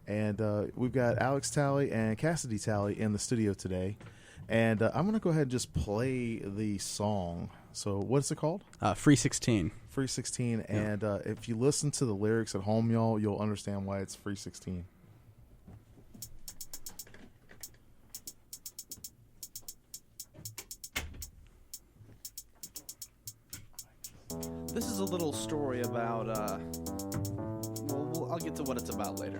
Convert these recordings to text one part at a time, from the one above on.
And we've got Alex Talley and Cassidy Talley in the studio today. And I'm going to go ahead and just play the song. So what's it called? Free 16. Free 16. Yeah. And if you listen to the lyrics at home, y'all, you'll understand why it's Free 16. This is a little story about, I'll get to what it's about later.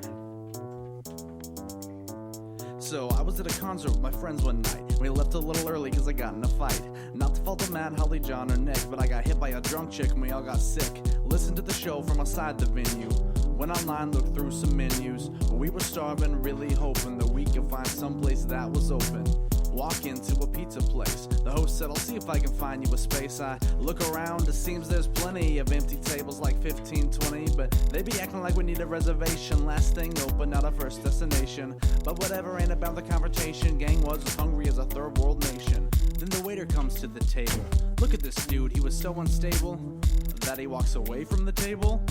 So, I was at a concert with my friends one night. We left a little early because I got in a fight. Not the fault of Matt, Holly, John, or Nick, but I got hit by a drunk chick and we all got sick. Listened to the show from outside the venue. Went online, looked through some menus. We were starving, really hoping that we could find someplace that was open. Walk into a pizza place. The host said, I'll see if I can find you a space. I look around, it seems there's plenty of empty tables, like 15, 20, but they be acting like we need a reservation. Last thing open, not our first destination. But whatever, ain't about the confrontation. Gang was as hungry as a third world nation. Then the waiter comes to the table. Look at this dude, he was so unstable that he walks away from the table,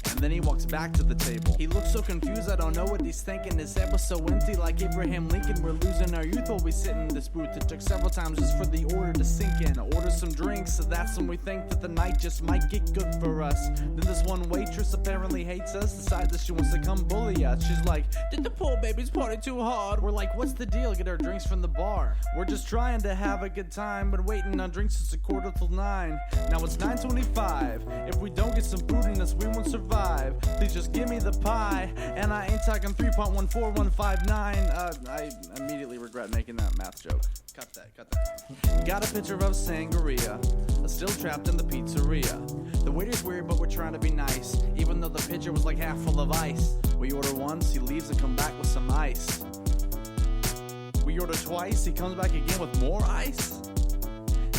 and then he walks back to the table. He looks so confused, I don't know what he's thinking. His head was so empty, like Abraham Lincoln. We're losing our youth while we sit in this booth. It took several times just for the order to sink in. Order some drinks, so that's when we think that the night just might get good for us. Then this one waitress apparently hates us, decides that she wants to come bully us. She's like, did the poor babies party too hard? We're like, what's the deal? Get our drinks from the bar. We're just trying to have a good time, but waiting on drinks is 8:45. Now it's 9:25. If we don't get some food in us, we won't survive. Please just give me the pie. And I ain't talking 3.14159. I immediately regret making that math joke. Cut that. Got a picture of sangria, still trapped in the pizzeria. The waiter's weird, but we're trying to be nice, even though the pitcher was like half full of ice. We order once, he leaves and come back with some ice. We order twice, he comes back again with more ice.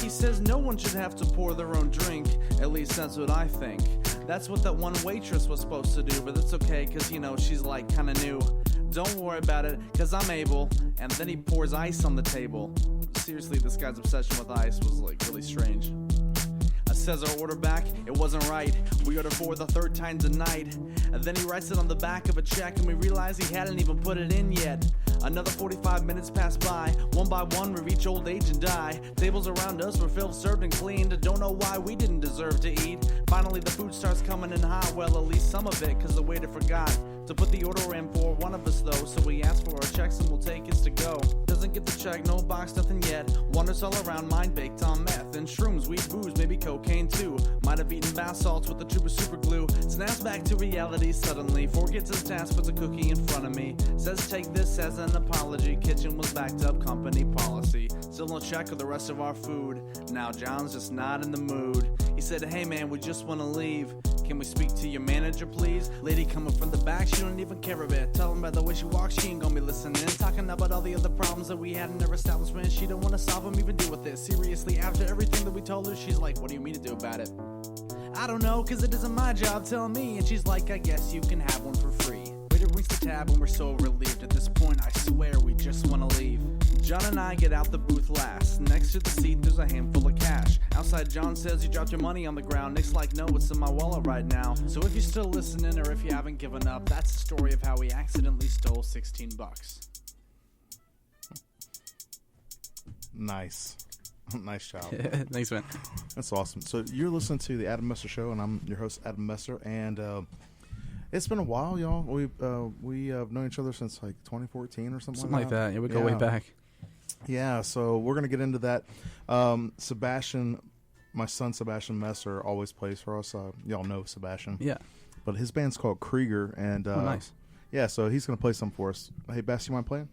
He says no one should have to pour their own drink, at least that's what I think. That's what that one waitress was supposed to do, but that's okay, cause you know, she's like kinda new. Don't worry about it, cause I'm able. And then he pours ice on the table. Seriously, this guy's obsession with ice was like really strange. Says our order back, it wasn't right. We ordered for the third time tonight. And then he writes it on the back of a check, and we realize he hadn't even put it in yet. Another 45 minutes pass by. One by one we reach old age and die. Tables around us were filled, served, and cleaned. Don't know why we didn't deserve to eat. Finally the food starts coming in hot. Well, at least some of it, cause the waiter forgot to put the order in for one of us though. So we ask for our checks and we'll take his to go. Doesn't get the check, no box, nothing yet. Wanders all around, mind baked on meth and shrooms, weed, booze, maybe cocaine too. Might have eaten bath salts with a tube of super glue. Snaps back to reality suddenly. Forgets his task, puts a cookie in front of me. Says take this as an apology. Kitchen was backed up, company policy. Still no check of the rest of our food. Now John's just not in the mood. He said, hey man, we just wanna leave. Can we speak to your manager, please? Lady coming from the back, she don't even care a bit. Tell him by the way she walks, she ain't gonna be listening. Talking about all the other problems that we had in our establishment. She don't wanna solve them, even deal with it. Seriously, after everything that we told her, she's like, what do you mean to do about it? I don't know, cause it isn't my job, tell me. And she's like, I guess you can have one for free. Waiter rings the tab and we're so relieved. At this point, I swear we just wanna leave. John and I get out the booth last. Next to the seat, there's a handful of cash. Outside, John says you dropped your money on the ground. Nick's like, no, it's in my wallet right now. So if you're still listening or if you haven't given up, that's the story of how we accidentally stole $16. Nice. Nice job. Thanks, man. That's awesome. So you're listening to the Adam Messer Show, and I'm your host, Adam Messer. And it's been a while, y'all. We have known each other since like 2014 or something like that. Yeah, we go way back. Yeah, so we're going to get into that. Sebastian, my son Sebastian Messer, always plays for us. Y'all know Sebastian. Yeah. But his band's called Krieger. And, nice. Yeah, so he's going to play some for us. Hey, Bass, you mind playing?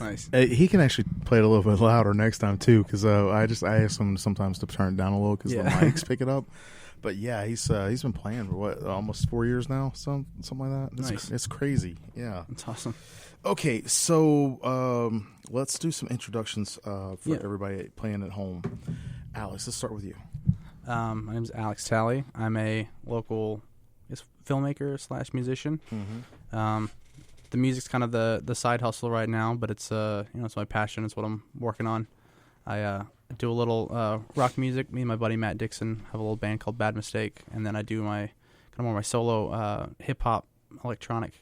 Nice. He can actually play it a little bit louder next time too, because I ask him sometimes to turn it down a little because the mics pick it up. But yeah, he's been playing for what, almost 4 years now, something like that. It's crazy. Yeah, That's awesome. Okay, so let's do some introductions for everybody playing at home. Alex, let's start with you. My name's Alex Talley. I'm a local filmmaker / musician. Mm-hmm. The music's kind of the side hustle right now, but it's it's my passion. It's what I'm working on. I do a little rock music. Me and my buddy Matt Dixon have a little band called Bad Mistake, and then I do my kind of more my solo hip hop electronic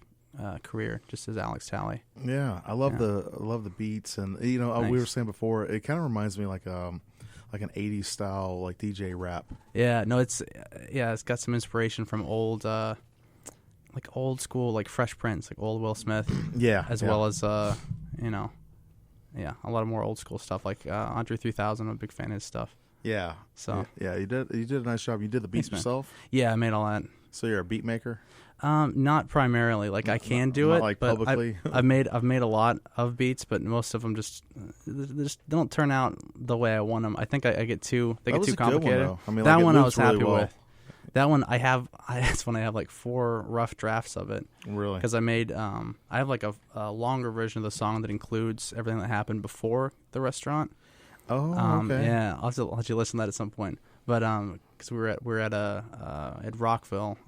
career, just as Alex Talley. Yeah, I love the beats, and we were saying before, it kind of reminds me like an 80s style like DJ rap. Yeah, no, it's got some inspiration from old school like Fresh Prince, like old Will Smith. As well as a lot of more old school stuff like Andre 3000. I'm a big fan of his stuff. Yeah. So you did a nice job. You did the beats yourself? Yeah, I made all that. So you're a beat maker? Not primarily. Like I can do it, like but publicly. I've made a lot of beats, but most of them just don't turn out the way I want them. I think they get too complicated. That one I was happy with. That one that's when I have like 4 rough drafts of it. Really? Because I made I have like a longer version of the song that includes everything that happened before the restaurant. Oh, okay. Yeah, I'll let you listen to that at some point. But because we were at Rockville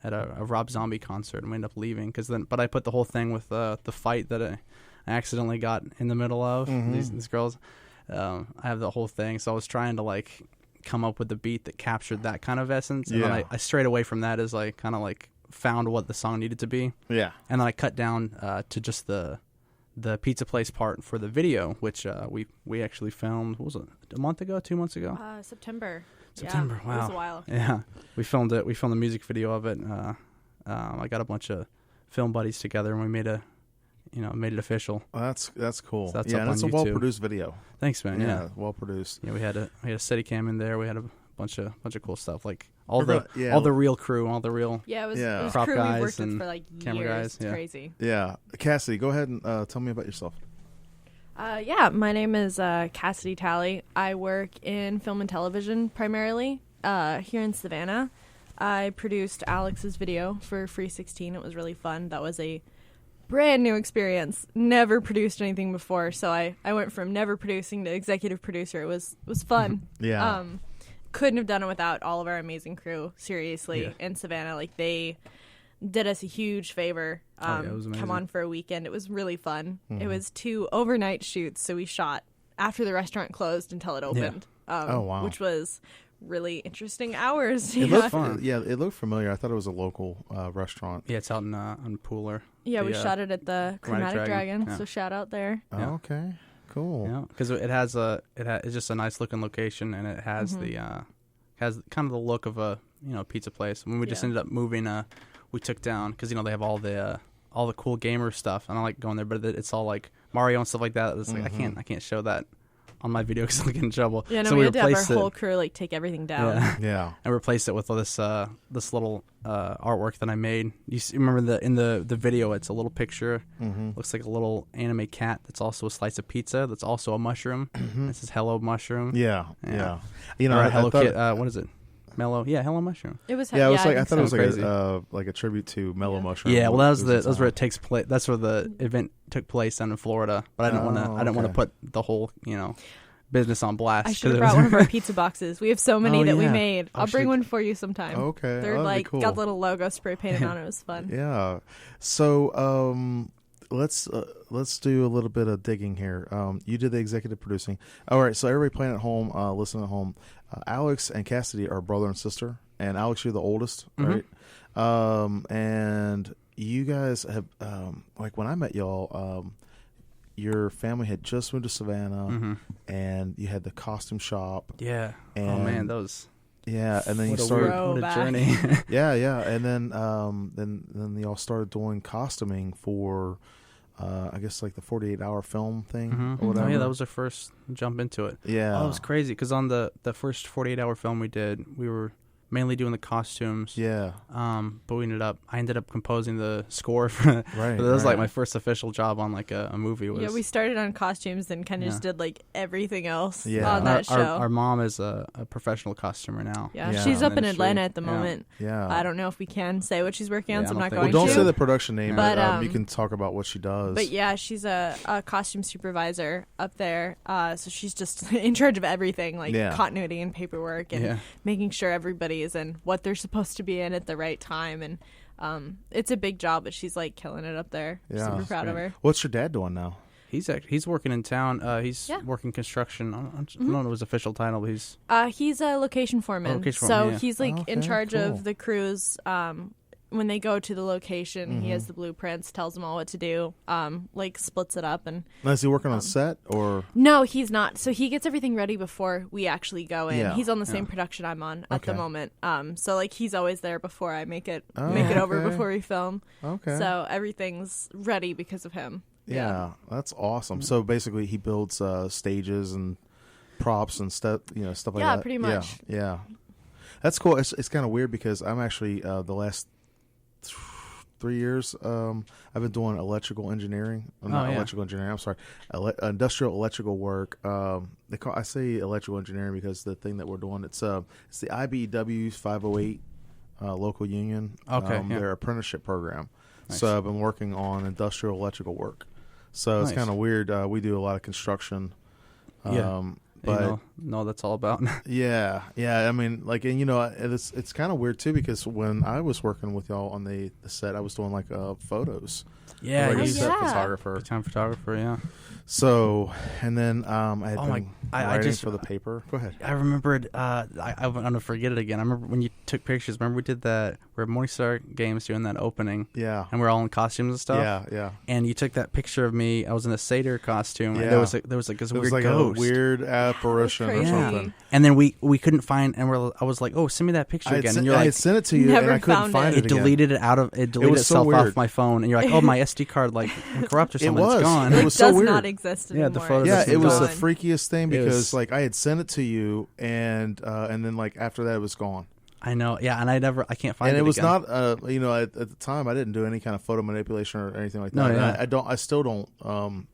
at a Rob Zombie concert, and we ended up leaving but I put the whole thing with the fight that I accidentally got in the middle of these girls. I have the whole thing, so I was trying to like come up with a beat that captured that kind of essence, and then I strayed away from that as I kind of like found what the song needed to be. Yeah, and then I cut down to just the pizza place part for the video, which we actually filmed. What was it? A month ago? 2 months ago? September. September. Yeah, wow. It was a while. Yeah, we filmed it. We filmed the music video of it. I got a bunch of film buddies together, and we made it official. That's cool. So that's and it's a well produced video. Thanks, man. Yeah, well produced. Yeah, we had a Steadicam in there. We had a bunch of cool stuff, like all the real crew, all the real it was prop crew guys we worked and with for like camera years. guys. It's crazy. Yeah, Cassidy, go ahead and tell me about yourself. My name is Cassidy Talley. I work in film and television primarily here in Savannah. I produced Alex's video for Free 16. It was really fun. That was a brand new experience. Never produced anything before, so I went from never producing to executive producer. It was fun. Yeah. Couldn't have done it without all of our amazing crew, seriously, in Savannah. Like, they did us a huge favor. It was amazing. Come on for a weekend. It was really fun. It was 2 overnight shoots, so we shot after the restaurant closed until it opened. Oh, wow. Which was really interesting hours. It looked fun. Yeah, it looked familiar. I thought it was a local restaurant. Yeah, it's out in on Pooler. Yeah, we shot it at the Chromatic Dragon, yeah. so shout out there. Oh, okay, cool. Yeah, because it's just a nice looking location, and it has has kind of the look of a pizza place. When we just ended up moving, we took down because they have all the cool gamer stuff, and I like going there, but it's all like Mario and stuff like that. It's like I can't show that on my video because I'll get in trouble. Yeah, no, so we had to have our whole crew like take everything down. Yeah. And replace it with this little artwork that I made. You remember in the video? It's a little picture. Looks like a little anime cat. That's also a slice of pizza. That's also a mushroom. It says "Hello Mushroom." Yeah. Or Hello Kit. What is it? Mellow. Yeah, Hello Mushroom. It was. Yeah, it was like I thought it was crazy. like a tribute to Mellow Mushroom. Yeah, well, that's where it takes place. That's where the event took place down in Florida. But I didn't want to put the whole business on blast. I should have brought one of our pizza boxes. We have so many that we made. I'll bring one for you sometime. Okay, they're like cool. got the little logo spray painted on it. It was fun. Yeah. So let's do a little bit of digging here. You did the executive producing. All right. So everybody playing at home, listening at home. Alex and Cassidy are brother and sister, and Alex, you're the oldest, right? And you guys have like when I met y'all. Your family had just moved to Savannah, and you had the costume shop. Yeah. And, oh man, those. Yeah, and then what you started. What a journey. yeah, and then y'all started doing costuming for, I guess like the 48-hour film thing or whatever. Oh yeah, that was our first jump into it. Yeah, it was crazy because on the first 48-hour film we did, we were mainly doing the costumes. Yeah. But I ended up composing the score for Right. that was like right. my first official job on like a movie. Was, Yeah, we started on costumes and kind of just did like everything else Yeah. on that show. Our mom is a professional costumer now. Yeah, Yeah. she's up in Industry. Atlanta at the Yeah. moment. Yeah. I don't know if we can say what she's working on, Yeah, so I'm I not don't going think Well, don't to. say the production name, But, but you can talk about what she does. But yeah, she's a costume supervisor up there. So she's just in charge of everything, like Yeah. continuity and paperwork and making sure everybody is in what they're supposed to be in at the right time. And it's a big job, but she's like killing it up there. Yeah. Super proud of her. What's your dad doing now? He's working in town. He's working construction. I don't know his official title, but He's a location foreman. Location so foreman, yeah. he's like in Okay, charge cool. of the crews. When they go to the location, he has the blueprints, tells them all what to do, like splits it up. And Now, is he working on set or? no, he's not. So he gets everything ready before we actually go in. Yeah. He's on the same production I'm on at the Okay. moment. So like he's always there before I make it Oh, over okay. before we film. Okay. So everything's ready because of him. Yeah, that's awesome. So basically, he builds stages and props and stuff, stuff like that. Yeah, pretty much. Yeah. That's cool. It's kind of weird because I'm actually the last 3 years I've been doing electrical engineering. Electrical engineering. I'm sorry, industrial electrical work. I say electrical engineering because the thing that we're doing it's the IBEW 508 local union. Okay, yeah. Their apprenticeship program. Nice. So I've been working on industrial electrical work. So it's Nice. kind of weird. We do a lot of construction. Yeah. But no, that's all about. yeah. I mean, like, and it's kind of weird too because when I was working with y'all on the set, I was doing like photos. Yeah, like Oh, a he's set yeah. photographer. time photographer. Yeah. So, and then I had Oh been I writing just- for the paper. Go ahead. I remembered. I'm gonna forget it again. I remember when you took pictures. Remember we did that. We're at Morningstar Games doing that opening, Yeah. and we're all in costumes and stuff. Yeah. And you took that picture of me. I was in a satyr costume. Yeah. And there was like this It weird was like ghost. a weird apparition or crazy. something. And then we couldn't find. And I was like, oh, send me that picture again. And you're I like, had sent it to you Never and I couldn't found find it. it it again. deleted it out of. It deleted was so itself weird. off my phone. And you're like, oh, my SD card like corrupt or It something. was. It's gone. It It was so does weird. not exist anymore. Yeah, the photo Yeah, doesn't it was the gone. freakiest thing It because was- like I had sent it to you and then like after that it was gone. I know. Yeah, and I can't find And it. it was again. not at the time I didn't do any kind of photo manipulation or anything like that. No, And yeah. I still don't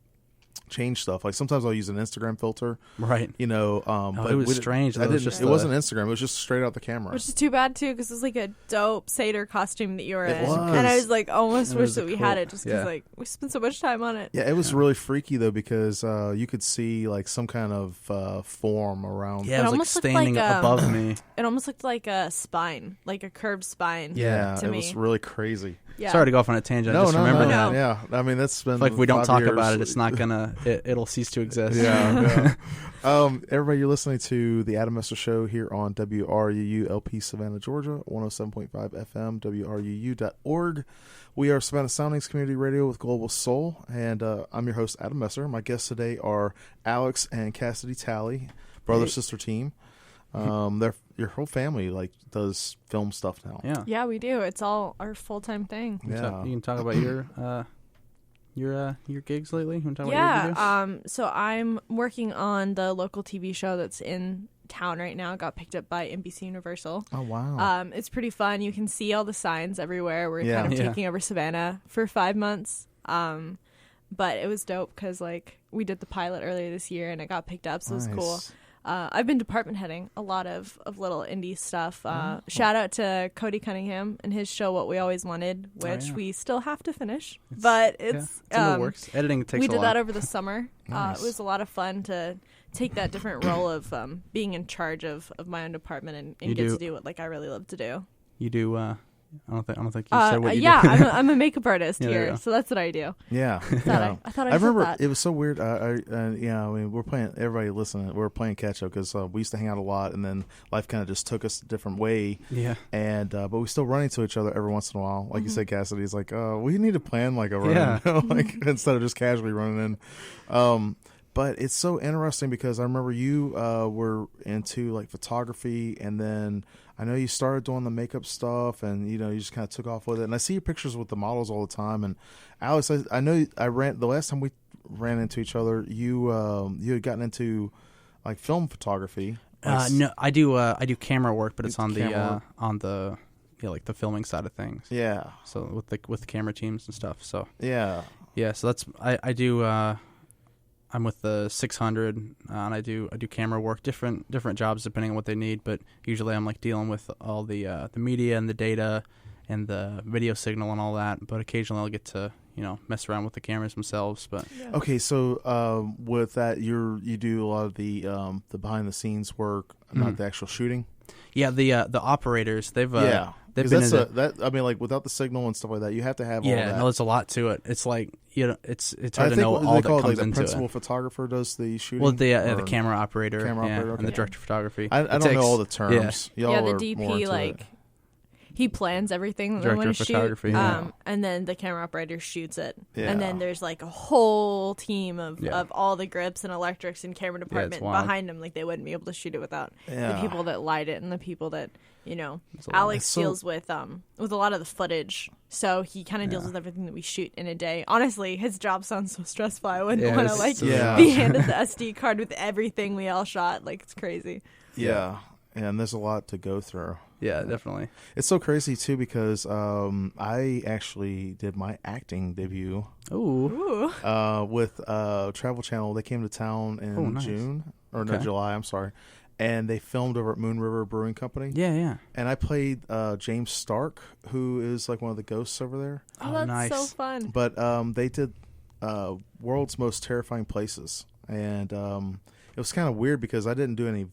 change stuff. Like sometimes I'll use an Instagram filter, right. but it was we- strange. I That was didn't. just It wasn't Instagram. It was just straight out the camera. Which is too bad too, because it was like a dope satyr costume that you were It in, was. and I was like almost It wish was a that we cool- had it just because yeah. like we spent so much time on it. Yeah, it was really freaky though because you could see like some kind of form around. Yeah, It it was like almost looked standing like, above me. It almost looked like a spine, like a curved spine. Yeah, to it me. was really crazy. Yeah. Sorry to go off on a tangent. I No, just no, remember no, that. Yeah, I mean that's been Like if we don't 5 talk years. about it, it's not gonna. It'll cease to exist. Yeah. Everybody, you're listening to the Adam Messer Show here on WRUU LP Savannah, Georgia, 107.5 FM, WRUU.org. We are Savannah Soundings Community Radio with Global Soul, and I'm your host, Adam Messer. My guests today are Alex and Cassidy Talley, brother-sister team. Your whole family like does film stuff now. Yeah. Yeah, we do. It's all our full time thing. Yeah. You can talk about your gigs lately. You want to talk about your gigs? Yeah. So I'm working on the local TV show that's in town right now. It got picked up by NBC Universal. Oh wow. It's pretty fun. You can see all the signs everywhere. We're Yeah. kind of Yeah. taking over Savannah for 5 months. But it was dope because like we did the pilot earlier this year and it got picked up, so it was cool. Nice. I've been department heading a lot of little indie stuff. Shout out to Cody Cunningham and his show What We Always Wanted, which yeah. we still have to finish. But it's in the works. Editing takes we a did while. that over the summer. Nice. It was a lot of fun to take that different role of being in charge of my own department and You get do- to do what like I really love to do. You do. I don't think you said what you yeah, do. I'm a makeup artist Yeah, there you here, go. so that's what I do. Yeah. I thought I said remember that. it was so weird. I mean, we're playing. Everybody listening, we're playing catch up because we used to hang out a lot, and then life kind of just took us a different way. Yeah. And but we still run into each other every once in a while. Like you said, Cassidy's like, we need to plan like a run, Yeah. like instead of just casually running in. But it's so interesting because I remember you were into like photography, and then I know you started doing the makeup stuff, and you just kind of took off with it. And I see your pictures with the models all the time. And Alex, I know the last time we ran into each other, you had gotten into like film photography. No, I do camera work, but it's on camera the like the filming side of things. Yeah. So with the camera teams and stuff. So Yeah. yeah, so that's I do. I'm with the 600, and I do camera work, different jobs depending on what they need. But usually I'm like dealing with all the media and the data and the video signal and all that. But occasionally I'll get to mess around with the cameras themselves. But Okay, so with that, you do a lot of the behind the scenes work, not the actual shooting. yeah, the operators they've Yeah. they've Because been that's I mean, like without the signal and stuff like that, you have to have all yeah, that. no, there's a lot to it. It's like it's I hard to think know what all they that call it, comes like the into principal it. photographer does the shooting. Well, the or camera operator, okay. and the director of photography. I It don't know takes- all the terms. Yeah. Y'all the are DP more into like it. he plans everything that Director they want of to shoot, photography, yeah. and then the camera operator shoots it, Yeah. and then there's like a whole team of Yeah. all the grips and electrics and camera department wild. behind them. Like they wouldn't be able to shoot it without Yeah. the people that light it and the people that a lot. Alex It's so- deals with a lot of the footage, so he kind of deals with everything that we shoot in a day. Honestly, his job sounds so stressful. I wouldn't Yeah, want to it's like silly. Yeah. be handed the SD card with everything we all shot. Like it's crazy. Yeah, and there's a lot to go through. Yeah, definitely. It's so crazy too because I actually did my acting debut Ooh. Ooh. with Travel Channel. They came to town in Oh, nice. June no Okay. July. I'm sorry, and they filmed over at Moon River Brewing Company. Yeah, yeah. And I played James Stark, who is like one of the ghosts over there. Oh, Oh, that's nice. so fun. But they did World's Most Terrifying Places, and it was kind of weird because I didn't do any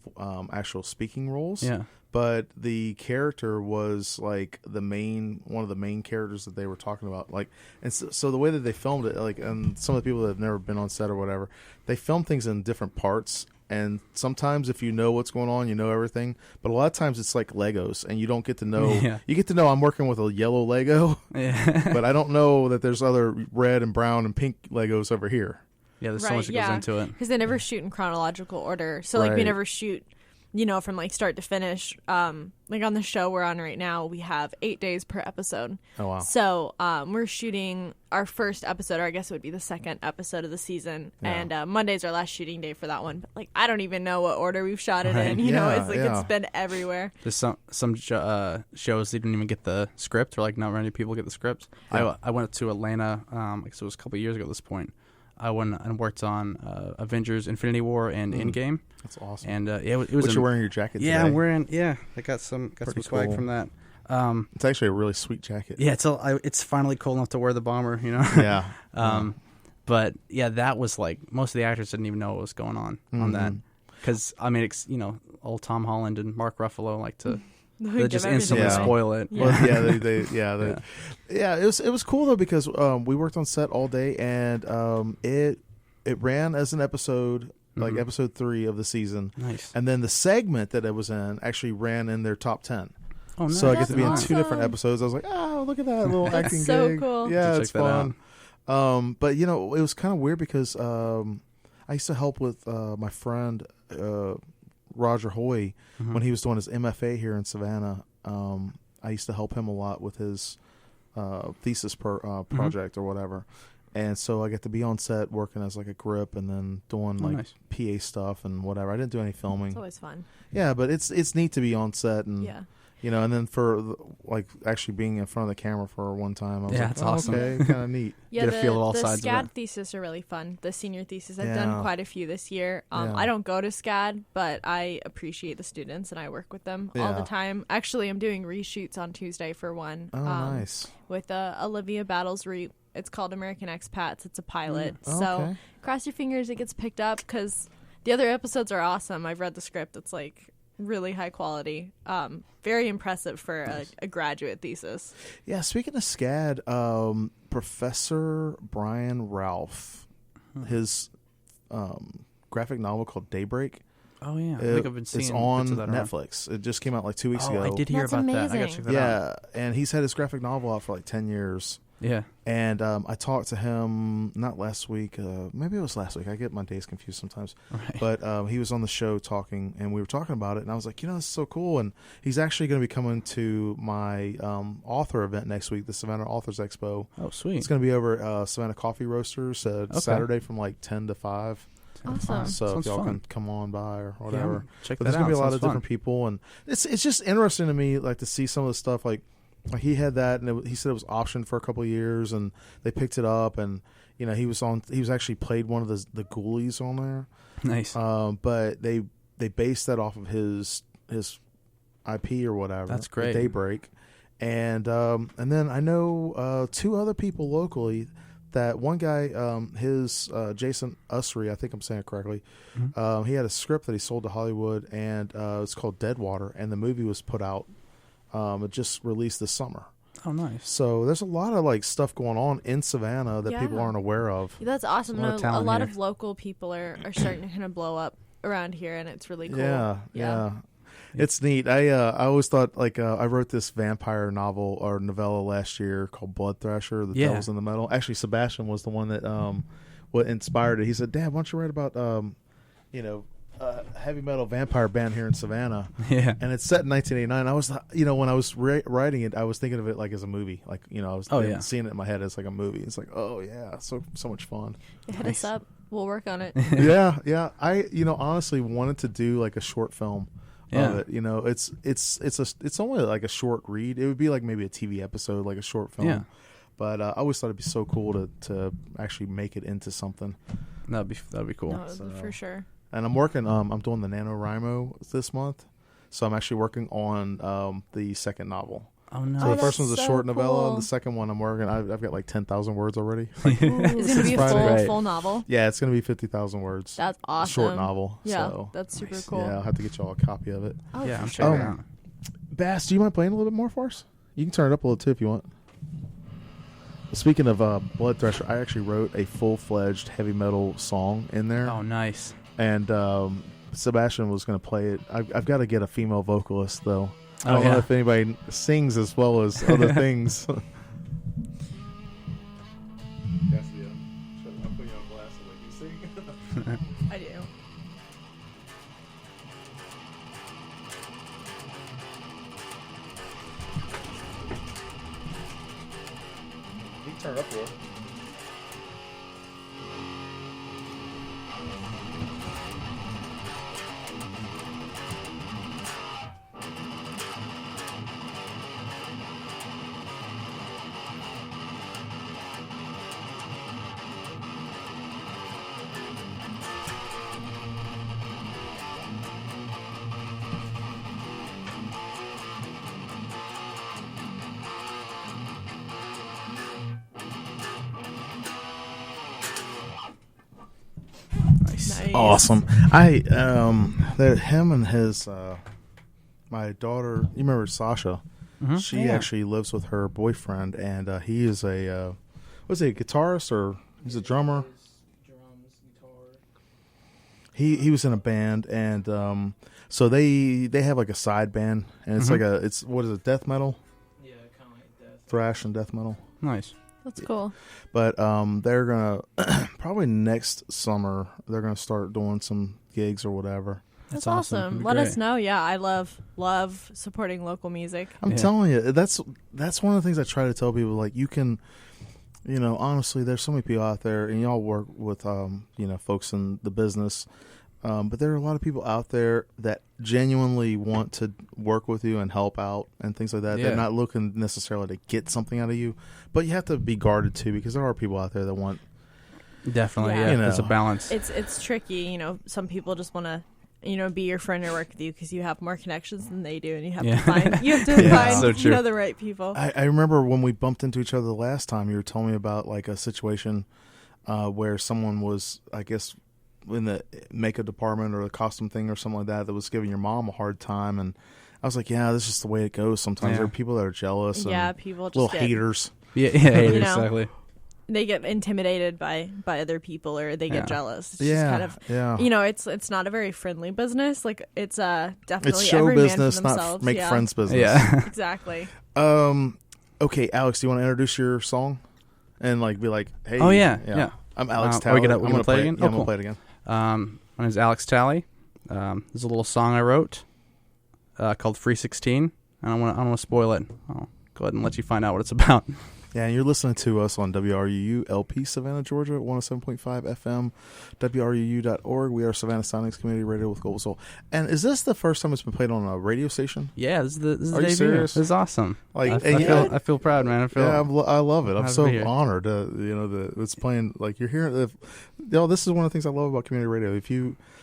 actual speaking roles. Yeah. But the character was like one of the main characters that they were talking about. Like, and so the way that they filmed it, like, and some of the people that have never been on set or whatever, they film things in different parts. And sometimes if you know what's going on, you know everything. But a lot of times it's like Legos, and you don't get to know. Yeah. You get to know I'm working with a yellow Lego, Yeah. but I don't know that there's other red and brown and pink Legos over here. Yeah, there's so much that goes into it. Because they never shoot in chronological order. So, like, we Right. never shoot, from, like, start to finish. Like, on the show we're on right now, we have 8 days per episode. Oh, wow. So, we're shooting our first episode, or I guess it would be the second episode of the season. Yeah. And Monday's our last shooting day for that one. But, like, I don't even know what order we've shot it Right. in. Yeah, It's like yeah. it's been everywhere. There's some shows they didn't even get the script, or like not many people get the scripts. Yeah. I went to Atlanta, because it was a couple of years ago at this point. I went and worked on Avengers: Infinity War and Endgame, That's awesome. and it was. But you're wearing your jacket yeah, today. I'm wearing. Yeah, I got some Pretty swag cool. from that. It's actually a really sweet jacket. Yeah, it's finally cool enough to wear the bomber, Yeah. But yeah, that was like most of the actors didn't even know what was going on that, because I mean, old Tom Holland and Mark Ruffalo like to they just instantly Yeah. spoil it. Well, yeah, it was cool though because we worked on set all day and it ran as an episode, like episode 3 of the season, Nice. and then the segment that it was in actually ran in their top 10. Oh, nice. So I get to be in That's 2 different awesome. episodes. I was like, oh, look at that little That's acting so gig. cool. Yeah, Check it's that fun. But it was kind of weird because I used to help with my friend Roger Hoy when he was doing his MFA here in Savannah. I used to help him a lot with his thesis project or whatever. And so I get to be on set working as like a grip and then doing like nice. PA stuff and whatever. I didn't do any It's filming. always fun. Yeah, but it's neat to be on set and Yeah. and then for like actually being in front of the camera for one time, I was Yeah, like, it's oh, awesome. okay, kind of neat. Yeah, Get a feel of all the sides of SCAD it. thesis are really fun. The senior thesis, I've Yeah. done quite a few this year. Yeah. I don't go to SCAD, but I appreciate the students and I work with them all Yeah. the time. Actually, I'm doing reshoots on Tuesday for one. Oh, nice. With Olivia Battles Reap. It's called American Expats. It's a pilot. Oh, So okay. cross your fingers it gets picked up because the other episodes are awesome. I've read the script. It's like really high quality. Very impressive for a graduate thesis. Yeah, speaking of SCAD, Professor Brian Ralph, his graphic novel called Daybreak. Oh yeah, I think I've been seeing it's bits on of that around. Netflix. It just came out like 2 weeks Oh, ago. I did hear That's about that. I amazing. gotta check that out. Yeah, and he's had his graphic novel out for like 10 years. Yeah. And I talked to him not last week, maybe it was last week. I get my days confused sometimes. Right. But he was on the show talking, and we were talking about it, and I was like, this is so cool. And he's actually going to be coming to my author event next week, the Savannah Authors Expo. Oh, sweet. It's going to be over at Savannah Coffee Roasters Saturday from like 10 to 5. Awesome. So if Sounds y'all fun. can come on by or whatever. Check But that there's gonna out. be a lot Sounds of fun. different people, and it's just interesting to me, like to see some of the stuff. Like he had that, and he said it was optioned for a couple of years, and they picked it up, and he was actually played one of the Ghoulies on there. Nice. But they based that off of his IP or whatever. That's great. Daybreak, and then I know 2 other people locally. That one guy, his Jason Usry, I think I'm saying it correctly. Mm-hmm. He had a script that he sold to Hollywood, and it's called Deadwater, and the movie was put out. It just released this summer. Oh, nice. So there's a lot of like stuff going on in Savannah that people Yeah. aren't aware of. That's awesome. There's a lot of A talent lot here. of local people are starting to kind of blow up around here, and it's really cool. Yeah. It's neat. I always thought like I wrote this vampire novel or novella last year called Blood Thrasher, The Devil's in the Metal. Actually, Sebastian was the one that what inspired it. He said, "Dad, why don't you write about heavy metal vampire band here in Savannah?" Yeah. And it's set in 1989. I was when I was writing it, I was thinking of it like as a movie. Like I was seeing it in my head as like a movie. It's like, oh yeah, so much fun. Hit us up. We'll work on it. yeah. I honestly wanted to do like a short film of it. It's only like a short read. It would be like maybe a TV episode, like a short film. Yeah. But I always thought it'd be so cool to actually make it into something. That'd be cool. No, for sure. And I'm working. I'm doing the NaNoWriMo this month, so I'm actually working on the second novel. Oh no. So the first that's one's a so short novella, cool. and the second one I'm working. I've got like 10,000 words already. Ooh, it's gonna be a Friday. full novel. Yeah, it's gonna be 50,000 words. That's awesome. Short novel. Yeah, So that's super Nice. cool. yeah, I'll have to get y'all a copy of it. Oh, Yeah, for I'm sure. checking it out. Bass, do you mind playing a little bit more for us? You can turn it up a little too if you want. Speaking of Blood Thresher, I actually wrote a full-fledged heavy metal song in there, Oh, nice. and Sebastian was going to play it. I've got to get a female vocalist though. I Oh, don't know yeah. if anybody sings as well as other things. I'm putting you on blast. Like, you sing? I do. You can turn it up a little. Nice. Nice. Awesome. Him and his my daughter. You remember Sasha? Mhm. She Yeah. actually lives with her boyfriend, and he is a was he a guitarist or he's a drummer? Drums, guitar. He was in a band, and so they have like a side band, and it's Mhm. like it's what is it, death metal, Yeah, kind of like death. thrash and death metal. Nice. That's cool. But they're gonna probably next summer they're gonna start doing some gigs or whatever. That's awesome. awesome. That'd be Let us great. know. Yeah, I love supporting local music. I'm Yeah. telling you, that's one of the things I try to tell people. Like, you can, honestly, there's so many people out there, and y'all work with, folks in the business. But there are a lot of people out there that genuinely want to work with you and help out and things like that. Yeah. They're not looking necessarily to get something out of you, but you have to be guarded too, because there are people out there that want. Definitely. Yeah. Yeah. It's a balance. It's tricky. Some people just want to, be your friend or work with you because you have more connections than they do, and you have Yeah. to find Yeah. find So true. the right people. I remember when we bumped into each other the last time, you were telling me about like a situation where someone was, I guess, in the makeup department or the costume thing or something like that was giving your mom a hard time, and I was like, yeah, this is just the way it goes sometimes. Yeah. There are people that are jealous Yeah, and people just little get, haters. Yeah. You know. Exactly. they get intimidated by other people, or they Yeah. get jealous. It's just Yeah, kind of yeah. it's not a very friendly business. Like it's definitely It's show every man business, for not themselves. make yeah. friends business. Yeah. Exactly. Okay, Alex, do you want to introduce your song and like be like, hey? Oh, yeah. I'm Alex Are Talley. we gonna I'm gonna play it again? Yeah, Oh, I'm cool. gonna play it again. My name is Alex Talley. There's a little song I wrote called Free 16. I don't want to spoil it. I'll go ahead and let you find out what it's about. Yeah, and you're listening to us on WRUU LP Savannah, Georgia, 107.5 FM, WRUU.org. We are Savannah Sonics Community Radio with Global Soul. And is this the first time it's been played on a radio station? Yeah, this is the Are you debut. serious? This is awesome. Like, I feel proud, man. I love it. I'm so here. honored. That it's playing. Like you're hearing. This is one of the things I love about community radio.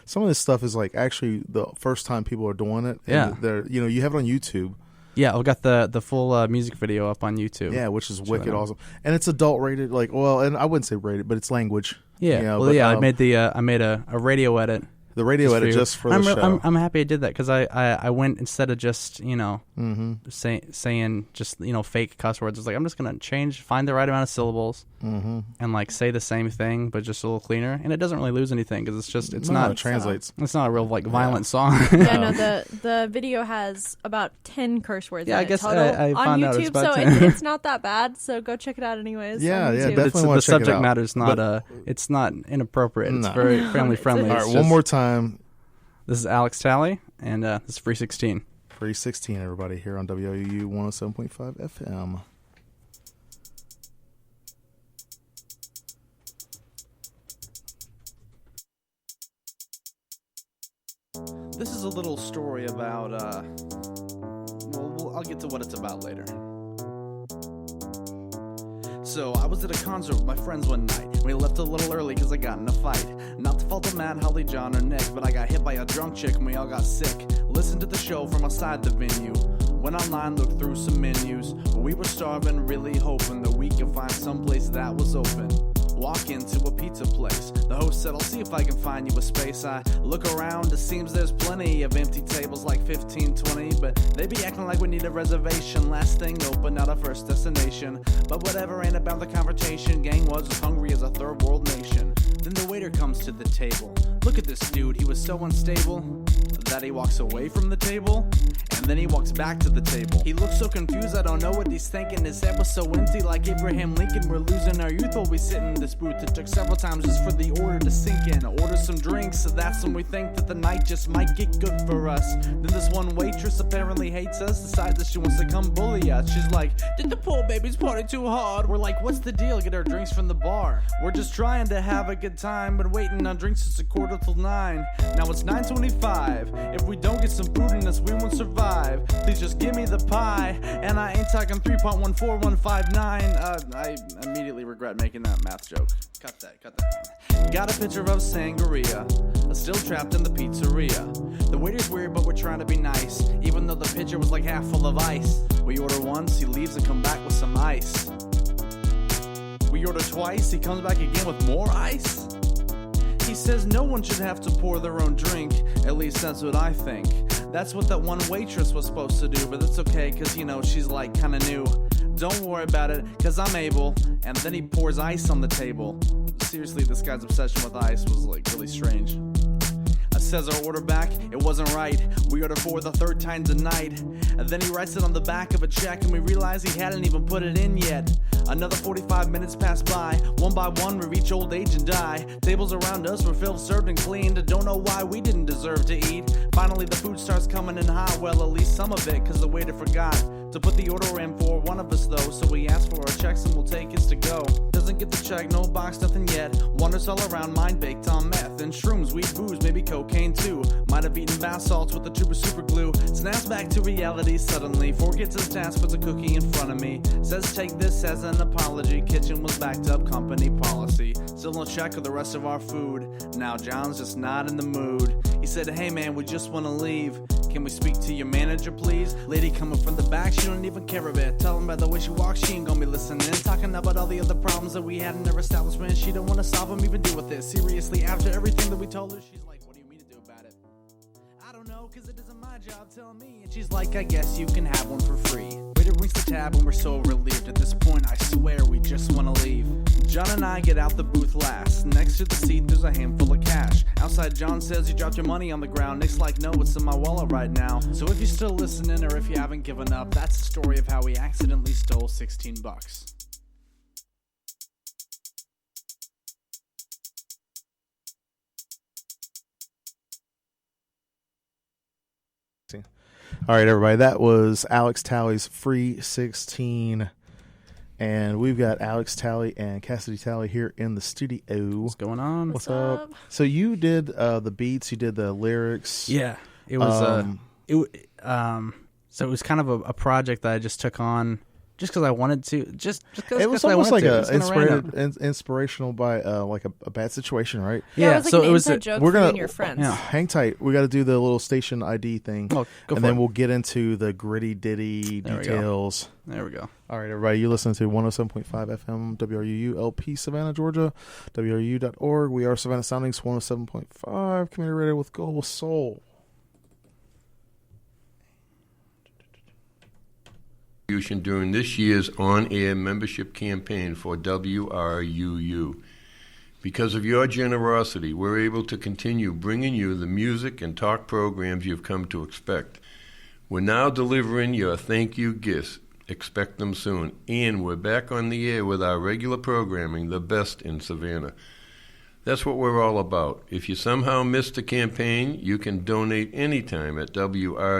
Some of this stuff is like actually the first time people are doing it. Yeah. You have it on YouTube. Yeah, I've got the full music video up on YouTube. Yeah, which is wicked awesome, and it's adult rated. Like, well, and I wouldn't say rated, but it's language. Yeah, I made a radio edit. The radio edit just for the show. I'm happy I did that because I went instead of just saying just fake cuss words. I was like, I'm just gonna find the right amount of syllables and like say the same thing but just a little cleaner, and it doesn't really lose anything because it translates. It's not a real like violent song. Yeah, no, the video has about 10 curse words. Yeah, in I guess total I on found YouTube, out it's about so 10. it's not that bad. So go check it out anyways. Yeah, on yeah, YouTube. definitely. The subject matter is not it's not inappropriate. It's very family friendly. All right, one more time. This is Alex Talley, and this is Free 16. Free 16, everybody, here on WRUU 107.5 FM. This is a little story about, I'll get to what it's about later. So, I was at a concert with my friends one night. We left a little early because I got in a fight. Not to fault of Matt, Holly, John, or Nick, but I got hit by a drunk chick and we all got sick. Listened to the show from outside the venue. Went online, looked through some menus. We were starving, really hoping that we could find someplace that was open. Walk into a pizza place. The host said, I'll see if I can find you a space. I look around, it seems there's plenty of empty tables, like 15, 20, but they be acting like we need a reservation. Last thing open, not our first destination. But whatever, ain't about the confrontation. Gang was as hungry as a third world nation. Then the waiter comes to the table. Look at this dude, he was so unstable that he walks away from the table, and then he walks back to the table. He looks so confused, I don't know what he's thinking. His head was so empty, like Abraham Lincoln. We're losing our youth while we sit in this booth. It took several times just for the order to sink in. Order some drinks, so that's when we think that the night just might get good for us. Then this one waitress apparently hates us, decides that she wants to come bully us. She's like, did the poor babies party too hard? We're like, what's the deal? Get our drinks from the bar. We're just trying to have a good time, but waiting on drinks since 9:15. Now it's 9:25. If we don't get some food in us, we won't survive. Please just give me the pie. And I ain't talking 3.14159. I immediately regret making that math joke. Cut that. Got a picture of sangria, still trapped in the pizzeria. The waiter's weird, but we're trying to be nice, even though the pitcher was like half full of ice. We order once, he leaves and come back with some ice. We order twice, he comes back again with more ice. He says no one should have to pour their own drink, at least that's what I think. That's what that one waitress was supposed to do, but that's okay, cause she's like kinda new. Don't worry about it, cause I'm able. And then he pours ice on the table. Seriously, this guy's obsession with ice was like really strange. Says our order back, it wasn't right. We order for the third time tonight. And then he writes it on the back of a check, and we realize he hadn't even put it in yet. Another 45 minutes pass by. One by one we reach old age and die. Tables around us were filled, served, and cleaned. Don't know why we didn't deserve to eat. Finally the food starts coming in hot. Well, at least some of it, cause the waiter forgot to put the order in for one of us though. So we ask for our checks and we'll take his to go. Doesn't get the check, no box, nothing yet. Wanders all around, mind baked on meth and shrooms, weed, booze, maybe cocaine too. Might have eaten bath salts with a tube of super glue. Snaps back to reality suddenly. Forgets his task, puts a cookie in front of me. Says take this as an apology. Kitchen was backed up, company policy. Still no check of the rest of our food. Now John's just not in the mood. He said, hey man, we just wanna leave. Can we speak to your manager, please? Lady coming from the back, she don't even care a bit. Tell him by the way she walks, she ain't gonna be listening. Talking about all the other problems that we had in our establishment. She don't wanna solve them, even deal with it. Seriously, after everything that we told her, she's like, what do you mean to do about it? I don't know, cause it isn't my job, tell me. And she's like, I guess you can have one for free. Waiter rings the tab and we're so relieved. At this point, I swear we just wanna leave. John and I get out the booth last. Next to the seat, there's a handful of cash. Outside, John says you dropped your money on the ground. Nick's like, no, it's in my wallet right now. So if you're still listening or if you haven't given up, that's the story of how we accidentally stole 16 bucks. All right, everybody. That was Alex Talley's Free 16. And we've got Alex Talley and Cassidy Talley here in the studio. What's going on? What's up? So you did the beats, you did the lyrics. Yeah, it was so it was kind of a project that I just took on just because I wanted to. Just because it was almost like inspirational by like a bad situation, right? Yeah, it was like so an it was inside joke we're for you gonna and your friends. Yeah, hang tight. We got to do the little station ID thing, Oh, go and for then it. we'll get into the gritty ditty There we go. details. There we go. All right, everybody, you listen to 107.5 FM WRUU LP Savannah, Georgia, WRU.org. We are Savannah Soundings 107.5 community radio with Global Soul. During this year's on-air membership campaign for WRUU. Because of your generosity, we're able to continue bringing you the music and talk programs you've come to expect. We're now delivering your thank you gifts. Expect them soon. And we're back on the air with our regular programming, the best in Savannah. That's what we're all about. If you somehow missed the campaign, you can donate anytime at WRUU.org.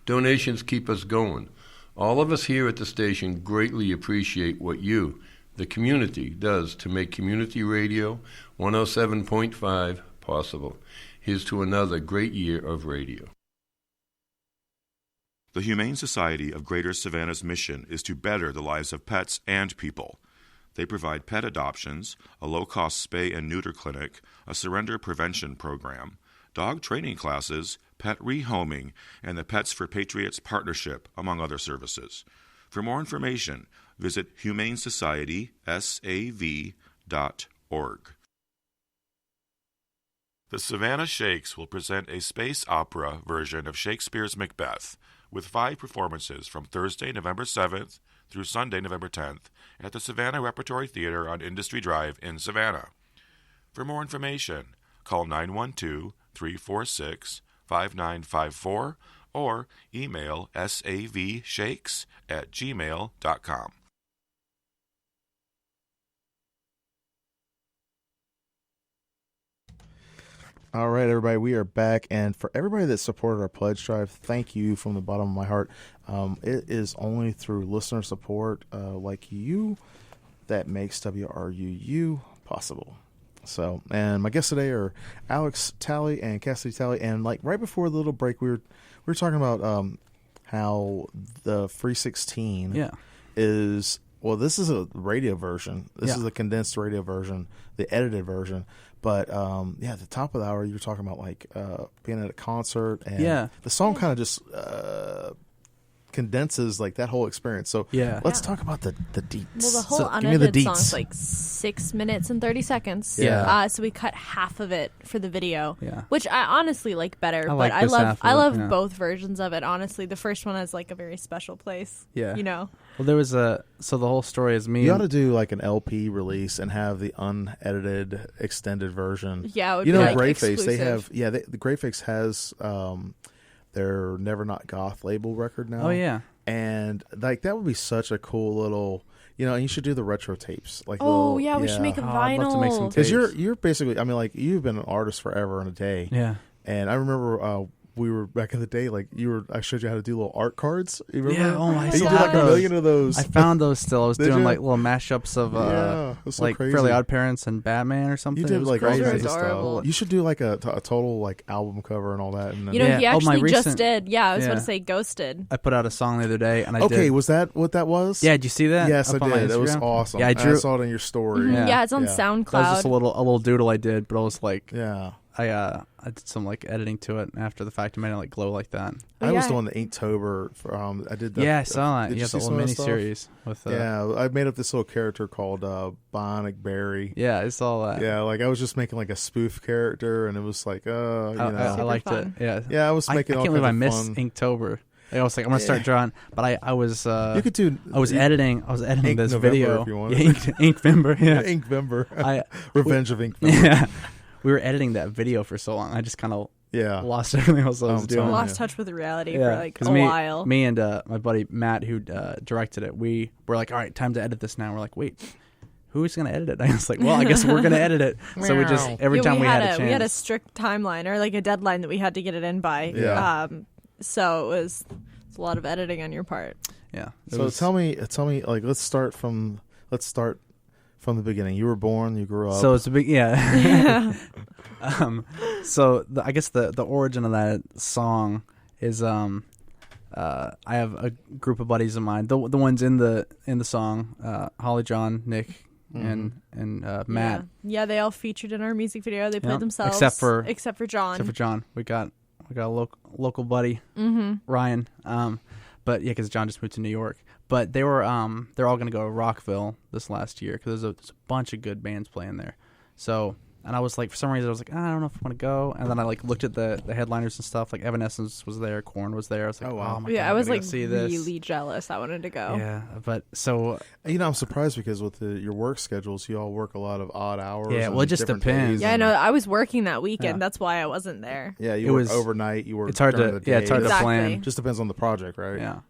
Donations keep us going. All of us here at the station greatly appreciate what you, the community, does to make community radio 107.5 possible. Here's to another great year of radio. The Humane Society of Greater Savannah's mission is to better the lives of pets and people. They provide pet adoptions, a low-cost spay and neuter clinic, a surrender prevention program, dog training classes, pet rehoming, and the Pets for Patriots Partnership, among other services. For more information, visit humanesocietysav.org. The Savannah Shakes will present a space opera version of Shakespeare's Macbeth, with 5 performances from Thursday, November 7th through Sunday, November 10th, at the Savannah Repertory Theater on Industry Drive in Savannah. For more information, call 912-346-5954 or email savshakes@gmail.com. All right, everybody, we are back, and for everybody that supported our pledge drive, thank you from the bottom of my heart. It is only through listener support like you that makes WRUU possible. So, and my guests today are Alex Talley and Cassidy Talley, and like right before the little break, we were talking about how the Free 16 is. Well, this is a radio version. This is a condensed radio version, the edited version. But, at the top of the hour, you were talking about, like, being at a concert. And the song kind of just condenses, like, that whole experience. So let's talk about the deets. Well, the whole give me the unedited deets. song's like 6 minutes and 30 seconds. Yeah. So we cut half of it for the video, Yeah. which I honestly like better. like But this half I of it, love yeah. both versions of it, honestly. The first one has, like, a very special place. Yeah. You know? Well, there was so the whole story is me. You ought to do, like, an LP release and have the unedited extended version. Yeah, it would you be know, like Greyface, they exclusive. have, the Greyface has their Never Not Goth label record now. Oh, yeah. And, like, that would be such a cool little, and you should do the retro tapes. Like, We should make a Oh, I'd love to make some vinyl. because tapes. you're basically, I mean, like, you've been an artist forever and a day. Yeah. And I remember we were back in the day, like I showed you how to do little art cards. You remember? Yeah, oh my And you God. did like a million of those. I found those still. I was Did doing you? like little mashups of Yeah, it was so like crazy. Fairly Odd Parents and Batman or something. You It did was like all crazy. kinds of Adorable. stuff. You should do like a total like album cover and all that. And then, You know, Yeah. he Oh, my actually just recent- did. Yeah, I was about Yeah. to say Ghosted. I put out a song the other day and I okay, did. was that what that was? Yeah, did you see that? Yes, I up on my did. It was Instagram? awesome. Yeah, I drew. saw it in your story. Mhm. Yeah. Yeah, it's on Yeah. SoundCloud. That was just a little doodle I did, but I was like, Yeah. I did some like editing to it after the fact. I made it like glow like that. I was yeah. doing the Inktober. I did that. Yeah, I saw that. Did You you have the see little some of that mini stuff? series with. Yeah, I made up this little character called Bionic Barry. Yeah, I saw that. Yeah, like I was just making like a spoof character, and it was like, I Super liked fun. it. Yeah, yeah, I was I making all can't believe I kinds missed of fun. Inktober. I was like, I'm gonna start drawing, but I was You could do. I was editing Ink this November video. if you wanted. Yeah, Inkvember. Yeah, Inkvember. I Revenge of Inkvember. yeah. We were editing that video for so long. I just kind of Yeah. lost everything else I was I'm doing. telling Lost you. touch with reality Yeah, for like 'cause a while. Me and my buddy Matt, who directed it, we were like, all right, time to edit this now. We're like, wait, who's going to edit it? I was like, well, I guess we're going to edit it. So we just, every time we had a chance. we had a strict timeline or like a deadline that we had to get it in by. Yeah. So it was a lot of editing on your part. Yeah. So tell me, like, let's start from the beginning. You were born, you grew up. So it's a big, yeah. I guess the origin of that song is I have a group of buddies of mine. The ones in the song, Holly, John, Nick, and Matt. Yeah, they all featured in our music video. They played themselves, except for John. Except for John, we got a local buddy, Ryan. But yeah, because John just moved to New York. But they're all going to go to Rockville this last year because there's a bunch of good bands playing there. So, and I was like, for some reason, I was like, I don't know if I want to go. And then I like looked at the headliners and stuff. Like Evanescence was there, Korn was there. I was like, oh my God, I was like see this. really jealous. I wanted to go. Yeah, but so I'm surprised because with your work schedules, you all work a lot of odd hours. Yeah, well, it just depends. Yeah, I know. I was working that weekend. That's why I wasn't there. Yeah, you work overnight. You work. It's hard during the day. it's hard to plan. Just depends on the project, right? Yeah.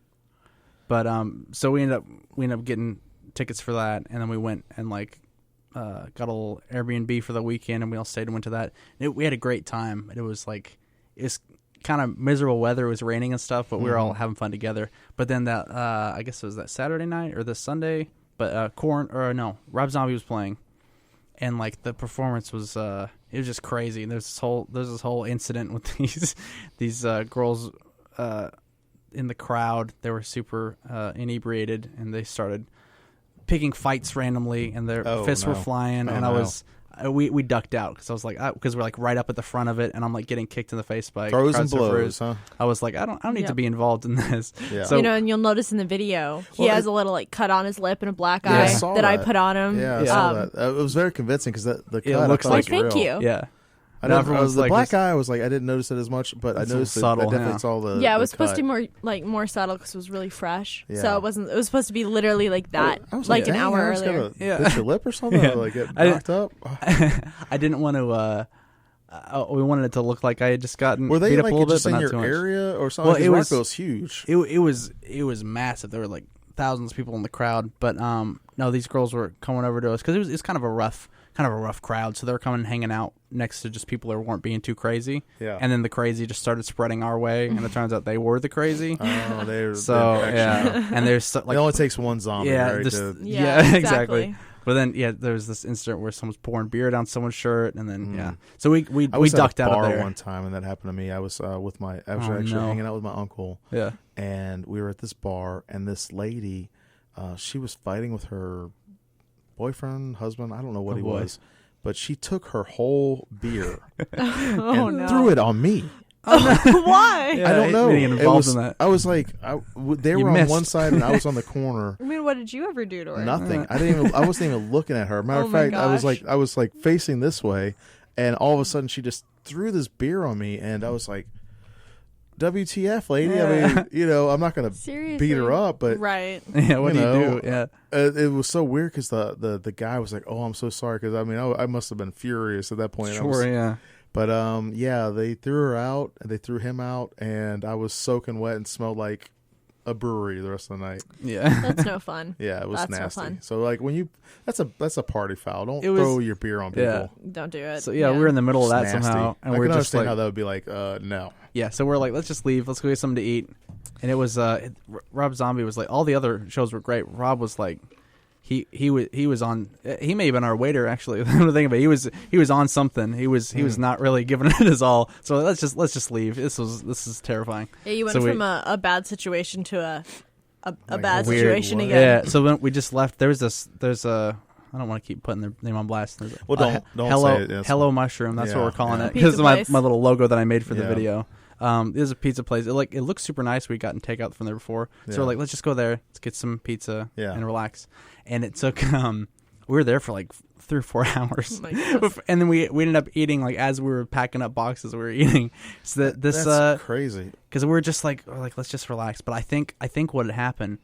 But so we ended up getting tickets for that, and then we went and like got a little Airbnb for the weekend, and we all stayed and went to that. We had a great time. It was kind of miserable weather. It was raining and stuff, but we were all having fun together. But then that I guess it was that Saturday night or this Sunday, but Rob Zombie was playing, and like the performance was it was just crazy. And there's this whole incident with these girls in the crowd. They were super inebriated, and they started picking fights randomly, and their fists were flying. We ducked out because I was like, because we're like right up at the front of it, and I'm like getting kicked in the face by throws and blows. Huh? I was like, I don't need to be involved in this. Yeah. So, and you'll notice in the video he has a little like cut on his lip and a black eye that I put on him. Yeah, I saw that. It was very convincing because the cut looks like thank you. Yeah. The black eye, I was like, I didn't notice it as much, but I noticed subtle, I definitely saw the it was the supposed cut. to be more subtle because it was really fresh. Yeah. So it was supposed to be literally like that, I was like an hour earlier. Bit your lip or something, or like get knocked up. I didn't want to. We wanted it to look like I had just gotten Were they beat up like a little just bit, in but not your too much. area or something? Well, it was Rockville's huge. It was massive. There were like thousands of people in the crowd, but no, these girls were coming over to us because it's kind of a rough crowd. So they were coming and hanging out next to just people that weren't being too crazy. Yeah. And then the crazy just started spreading our way, and it turns out they were the crazy. Oh, they're yeah. And there's like it only takes one zombie, right? Exactly. But then there was this incident where someone's pouring beer down someone's shirt, and then so we ducked out of there one time, and that happened to me. I was hanging out with my uncle. Yeah. And we were at this bar, and this lady, she was fighting with her boyfriend, husband, I don't know what he was, but she took her whole beer and threw it on me. Why? Yeah, I don't know. Getting involved in that. I was like, they were on one side and I was on the corner. I mean, what did you ever do to her? Nothing. I wasn't even looking at her. Matter of fact, I was like facing this way, and all of a sudden she just threw this beer on me, and I was like, WTF, lady? Yeah. I mean, I'm not going to beat her up, but right. Yeah, what do you do? Yeah. It was so weird because the guy was like, "Oh, I'm so sorry," because I mean, I must have been furious at that point. Sure, yeah. But they threw her out, and they threw him out, and I was soaking wet and smelled like a brewery the rest of the night. Yeah, that's no fun. Yeah, it was that's nasty. No fun. So like that's a party foul. Don't throw your beer on people. Yeah. Don't do it. So we were in the middle of that somehow, and I we're can just understand like, how that would be like, no. Yeah, so we're like, let's just leave. Let's go get something to eat. And it was Rob Zombie was like, all the other shows were great. Rob was like, he was on. He may have been our waiter actually. I'm thinking about it. He was on something. He was not really giving it his all. So let's just leave. This is terrifying. Yeah, you went from a bad situation to a bad weird situation one. again. Yeah. So when we just left, there's a. I don't want to keep putting their name on blast. Don't say it. Hello Mushroom. That's what we're calling it. Because my little logo that I made for the video. There's a pizza place. It looks super nice. We'd gotten takeout from there before, so we're like, let's just go there. Let's get some pizza and relax. And it took we were there for like 3 or 4 hours, and then we ended up eating like as we were packing up boxes. We were eating. So that's crazy because we're just like let's just relax. But I think what had happened.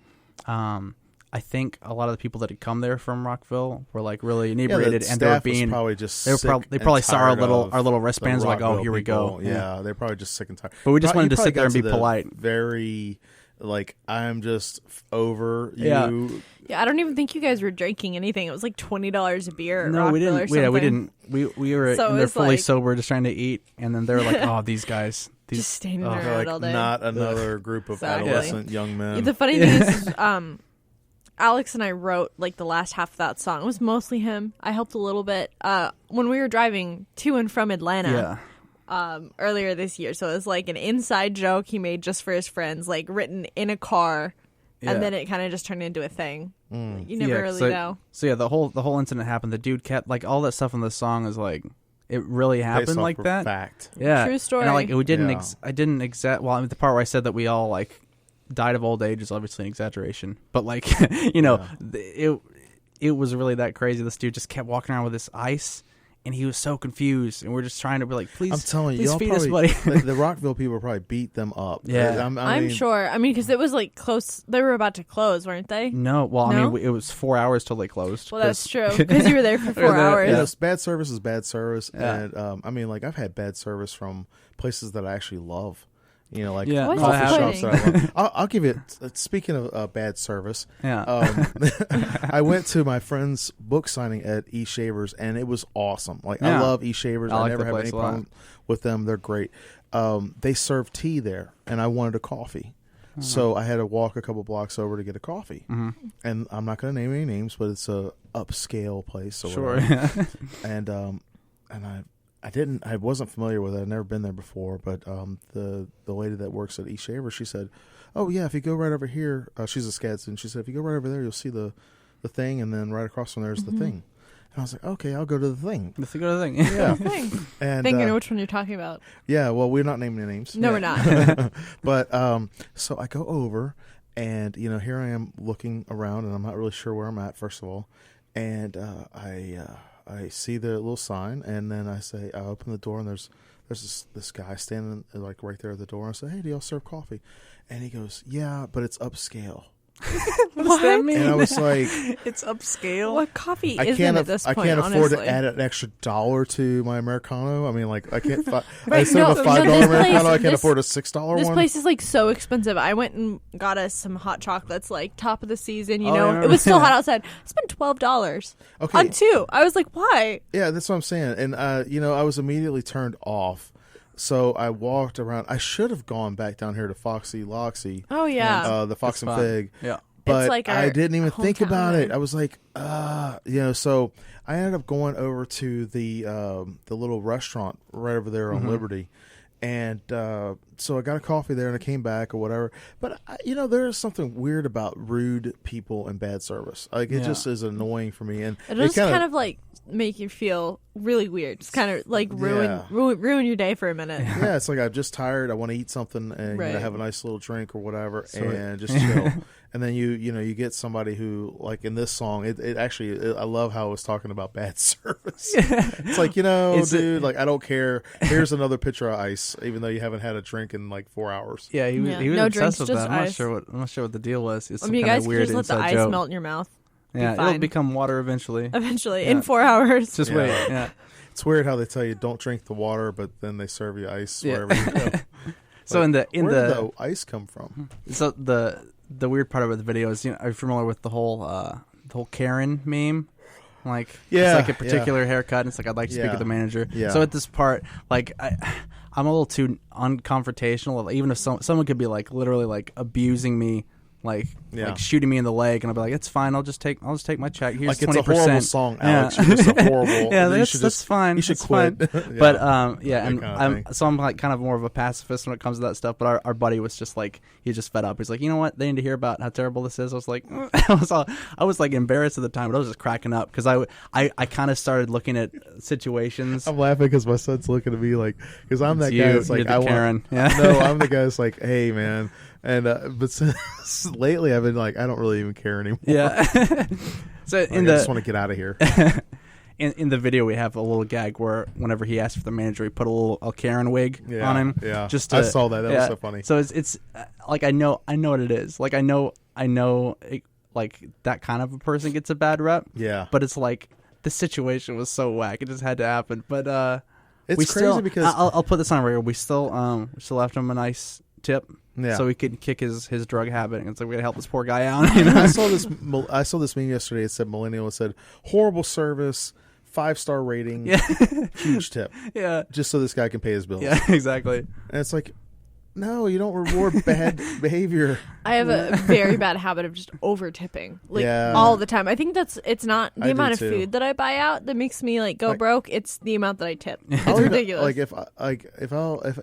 I think a lot of the people that had come there from Rockville were like really inebriated, and they were being probably just they probably saw our little wristbands, like, oh, here we go. Yeah, they're probably just sick and tired. But we just wanted to sit there and be polite. Very like, I'm just over you. Yeah, I don't even think you guys were drinking anything. It was like $20 a beer. At No, we didn't. Or something. We didn't. We were So they're fully like, sober, just trying to eat, and then they're like, "Oh, these guys, just standing They're around like all day. not another group of Exactly. adolescent young men. The funny thing is Alex and I wrote like the last half of that song. It was mostly him. I helped a little bit when we were driving to and from Atlanta earlier this year. So it was like an inside joke he made just for his friends, like written in a car, and then it kind of just turned into a thing. You never really know. So yeah, the whole incident happened. The dude kept like all that stuff in the song is like it really happened Based like off that. Fact. Yeah, True story. And we didn't. Yeah. I didn't exact. Well, I mean, the part where I said that we all like died of old age is obviously an exaggeration, but like it was really that crazy. This dude just kept walking around with this ice, and he was so confused. And we're just trying to be like, please, I'm telling you, please y'all feed probably, us, buddy. the Rockville people probably beat them up. Yeah. I'm sure. I mean, because it was like close. They were about to close, weren't they? No, well, No? I mean, it was 4 hours till they closed. Well, that's true because you were there for 4 hours. Yeah, bad service is bad service, Yeah. and I mean, like I've had bad service from places that I actually love. You know, like Yeah. What's coffee shops disappointing? that I love. I'll give you. Speaking of bad service, Yeah. I went to my friend's book signing at E Shavers, and it was awesome. Like I Yeah. love E Shavers. I I like never the have place any a lot. problem with them. They're great. They serve tea there, and I wanted a coffee. So I had to walk a couple blocks over to get a coffee. And I'm not going to name any names, but it's a upscale place. Or Sure. whatever. And I wasn't familiar with it. I'd never been there before, but the lady that works at E Shaver, she said, "Oh yeah, if you go right over here," she's a SCAD student. She said, "If you go right over there, you'll see the thing, and then right across from there is the thing." And I was like, "Okay, I'll go to the thing." Let's go to the thing. Yeah, Thing. and I think I know which one you're talking about. yeah. Well, we're not naming any names. No, we're not. But so I go over, and here I am looking around, and I'm not really sure where I'm at. First of all, and I see the little sign, and then I open the door, and there's this guy standing like right there at the door. I say, "Hey, do y'all serve coffee?" And he goes, "Yeah, but it's upscale." What does that mean? And I was like, it's upscale. What coffee I isn't can't at this point? I can't afford honestly. to add an extra $1 to my Americano. I mean, like I can't. Right, Instead of a no, $5 this Americano, place- I can't this- afford a $6 This one. place is like so expensive. I went and got us some hot chocolates, like top of the season. You Oh, know, yeah, it was still hot outside. I spent $12 Okay. on two. I was like, why? Yeah, that's what I'm saying. And I was immediately turned off. So I walked around. I should have gone back down here to Foxy Loxy. Oh yeah, The Fox It's and fun. Fig. Yeah. But like I our didn't even think hometown, about it. right? I was like, so I ended up going over to the little restaurant right over there on Liberty. And so I got a coffee there, and I came back or whatever. But, there is something weird about rude people and bad service. Like, it just is annoying for me. And it just kind of like make you feel really weird. Just kind of like ruin your day for a minute. yeah, it's like I'm just tired. I want to eat something and Right. have a nice little drink or whatever, Sort. and just chill. And then you get somebody who, like in this song, it actually I love how it was talking about bad service. It's like dude, like I don't care. Here's another pitcher of ice, even though you haven't had a drink in like 4 hours. Yeah, he was Yeah. he was No obsessed drinks, with just that. I'm ice. not sure what the deal was. It's I some mean, you kind guys of could weird just let the inside ice joke. melt in your mouth. Yeah, it'll fine. become water eventually. Eventually, Yeah. in 4 hours. Just Yeah. wait. Yeah. It's weird how they tell you don't drink the water, but then they serve you ice Yeah. wherever you go. So Like, in where did the the ice come from? so the weird part about the video is are you familiar with the whole Karen meme? Like Yeah, it's like a particular haircut, and it's like I'd like to speak Yeah. with the manager. Yeah. So at this part, like I'm a little too unconfrontational. Even if someone could be like literally like abusing me, like shooting me in the leg, and I'll be like, it's fine. I'll just take my check. Here's Like 20%. it's a horrible song, Alex. Yeah. You're just a horrible. Yeah, you that's fine. You should That's quit. fine. Yeah. But That and kind of I'm thing. like kind of more of a pacifist when it comes to that stuff. But our buddy was just like he's just fed up. He's like, you know what? They need to hear about how terrible this is. I was like, I was like embarrassed at the time, but I was just cracking up because I kind of started looking at situations. I'm laughing because my son's looking at me like, because I'm that It's guy you. that's like, You're the I want. Karen. Yeah. No, I'm the guy that's like, hey man, and but since lately I've been like, I don't really even care anymore. Yeah. So Like, I just want to get out of here. in the video we have a little gag where whenever he asked for the manager, he put a Karen wig Yeah, on him. yeah. Just I to- saw that. That was so funny. So it's like I know what it is. Like I know like that kind of a person gets a bad rep. Yeah, But it's like the situation was so whack. It just had to happen. But it's we crazy still, because I'll put this on record. We still left him a nice tip. Yeah. So he could kick his drug habit, and so we gotta help this poor guy out. You know? I saw this meme yesterday. It said millennial. It said horrible service, 5-star rating, Yeah. huge tip, Yeah. just so this guy can pay his bills. Yeah. Exactly. And it's like, no, you don't reward bad behavior. I have a very bad habit of just over tipping, like Yeah. all the time. I think it's not the I amount do of too. food that I buy out that makes me like go Like- broke. It's the amount that I tip. It's I'll even- ridiculous.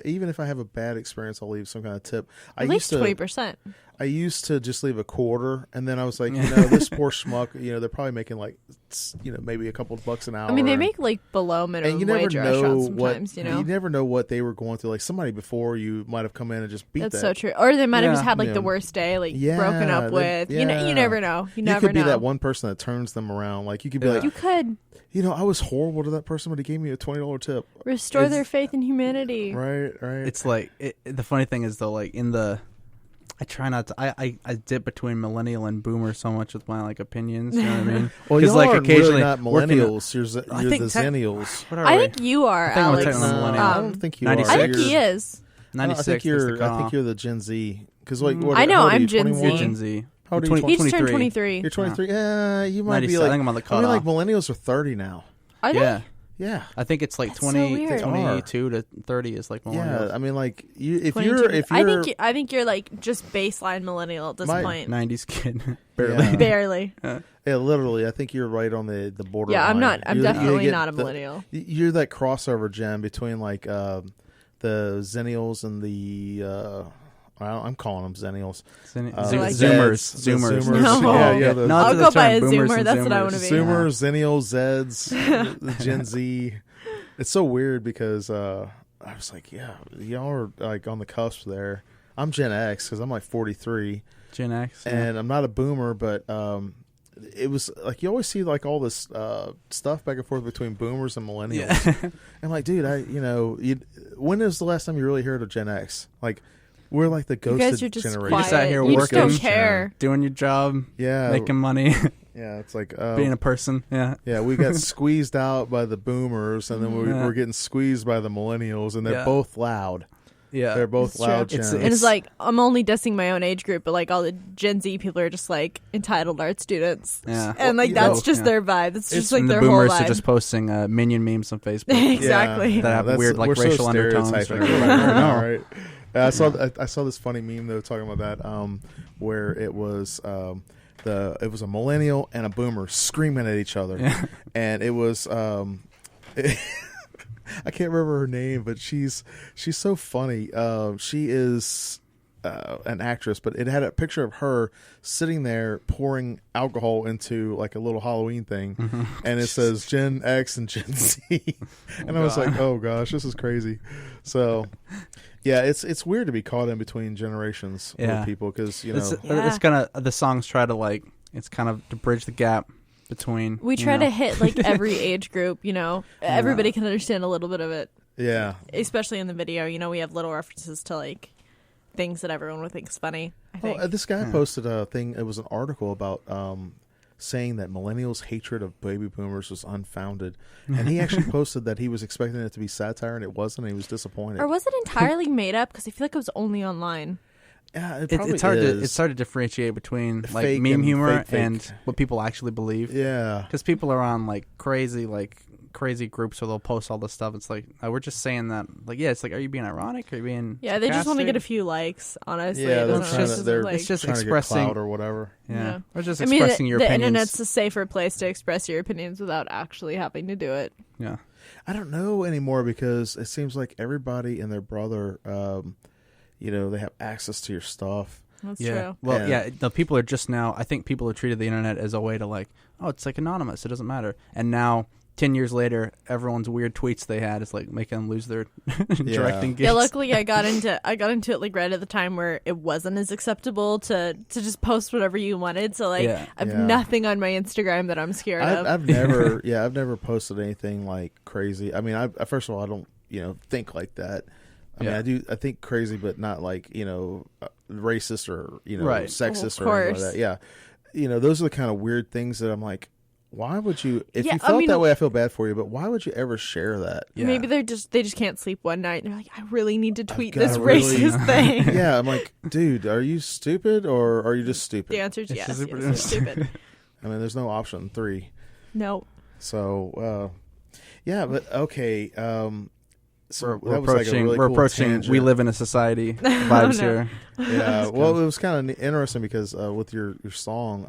Even if I have a bad experience, I'll leave some kind of tip. At least 20%. I used to just leave a quarter, and then I was like, this poor schmuck, they're probably making like, maybe a couple of bucks an hour. I mean, they and- make like below and minimum you never wage know restaurants what sometimes. You know, you never know what they were going through. Like somebody before you might have come in and just beat that's that. so true. Or they might have just Yeah. had like Yeah. the worst day, like Yeah, broken up they- with. You yeah. never know. You You never could be know. that one person that turns them around. Like you could be Yeah. like, You could I was horrible to that person, but he gave me a $20 tip. restore It's- their faith in humanity. Right. It's like the funny thing is though, like I try not to. I dip between millennial and boomer so much with my like opinions. You know what I mean? Well, 'Cause, y'all like, aren't occasionally really not working- millennials. You're I the think zennials. What are I we? think you are, I think I'm Alex. technically millennial. I don't think you 96. are. I think You're- he is. I 96 think is the you're. I cutoff. think you're the Gen Z. Because like, I know, how old are I'm you, Gen 21? Z. You're Gen Z. How old are You're you? 20 He just turned 23. 23. You're 23. You might 96. be like. I think I'm on the I mean, like cutoff. millennials are 30 now. Are they? Yeah. Yeah. I think it's like That's so 20, weird. 22 to 30 is like millennials. Yeah. I mean, like if 22. you're. I think you're like just baseline millennial at this My- point. 90s kid. Barely. Yeah. Barely. Yeah, literally. I think you're right on the border. Yeah, I'm not. I'm You're the- you definitely get not a the- millennial. You're that crossover gen between like the zennials and the. I'm calling them zennials. Zoomers. Like- Zoomers. The Zoomers. Zoomers. No. Yeah, the Not I'll to go the by term a boomers Zoomer, and that's what I Zoomers. wanna be. Zoomers, Zennials, Zeds, the Gen Z. It's so weird because I was like, yeah, y'all are like on the cusp there. I'm Gen X because I'm like 43, Gen X. and I'm not a boomer, but it was like you always see like all this stuff back and forth between boomers and millennials. Yeah. I'm like, dude, when is the last time you really heard of Gen X? Like, we're like the You ghosted guys are just generation. You're just quiet. out here You just don't working. care. Doing your job, Yeah, making money, yeah. It's like being a person. Yeah. yeah, we got squeezed out by the boomers, and then Yeah. we're getting squeezed by the millennials, and they're Yeah. both loud. Yeah. They're both It's loud. true. Gens. And it's like I'm only dissing my own age group, but like all the Gen Z people are just like entitled art students, Yeah. and like you that's know, just yeah. their vibe. It's just like and the their whole boomers vibe. are just posting minion memes on Facebook. Exactly. Yeah, That have that's- weird, like, we're so racial undertones. stereotyping Right? right now, I know. right? I saw this funny meme though talking about that, where it was it was a millennial and a boomer screaming at each other, Yeah. and it was I can't remember her name, but she's so funny. She is an actress, but it had a picture of her sitting there pouring alcohol into like a little Halloween thing, and it says Gen X and Gen Z, and I was like, oh gosh, this is crazy. So. Yeah, it's weird to be caught in between generations Yeah. with people because you know It's kind of the songs try to like it's kind of to bridge the gap between. We try to hit like every age group. Everybody can understand a little bit of it, yeah. especially in the video. We have little references to like things that everyone would think is funny. I think. This guy posted a thing. It was an article about saying that millennials' hatred of baby boomers was unfounded, and he actually posted that he was expecting it to be satire and it wasn't. And he was disappointed. Or was it entirely made up? Because I feel like it was only online. Yeah, it probably It's hard is. to differentiate between like Fake meme and humor fake. and what people actually believe. Yeah, Because people are on like crazy groups where they'll post all this stuff. It's like we're just saying that. Like, yeah, it's like, are you being ironic? Are you being Yeah, they just want to sarcastic? get a few likes. Honestly, yeah. it They're doesn't trying just to. They're like, It's just trying to get expressing- clout or whatever. Yeah, or just I mean, expressing your the opinions. internet's a safer place to express your opinions without actually having to do it. Yeah, I don't know anymore because it seems like everybody and their brother, they have access to your stuff. That's yeah. true. Well, And- yeah. The people are just now. I think people have treated the internet as a way to like, oh, it's like anonymous. It doesn't matter. And now, 10 years later, everyone's weird tweets they had is like making them lose their directing gigs. Yeah, luckily I got into it like right at the time where it wasn't as acceptable to just post whatever you wanted. So like Yeah. I have Yeah. nothing on my Instagram that I'm scared of. I've never posted anything like crazy. I mean, I first of all, I don't think like that. I mean, Yeah. I think crazy, but not like racist or Right. sexist Well, or of anything like that. Yeah, those are the kind of weird things that I'm like, why would you? If Yeah, you I felt mean- that way, I feel bad for you. But why would you ever share that? Yeah. Maybe they just can't sleep one night. And they're like, I really need to tweet gotta this really- racist thing. Yeah, I'm like, dude, are you stupid or are you just stupid? The answer is It's yes. just Yes, you're stupid. I mean, there's no option 3. No. So Yeah, but okay. So We're that was like a approaching. really We're cool approaching. tangent. We live in a society vibes here. Yeah. Well, it was kind of interesting because with your song,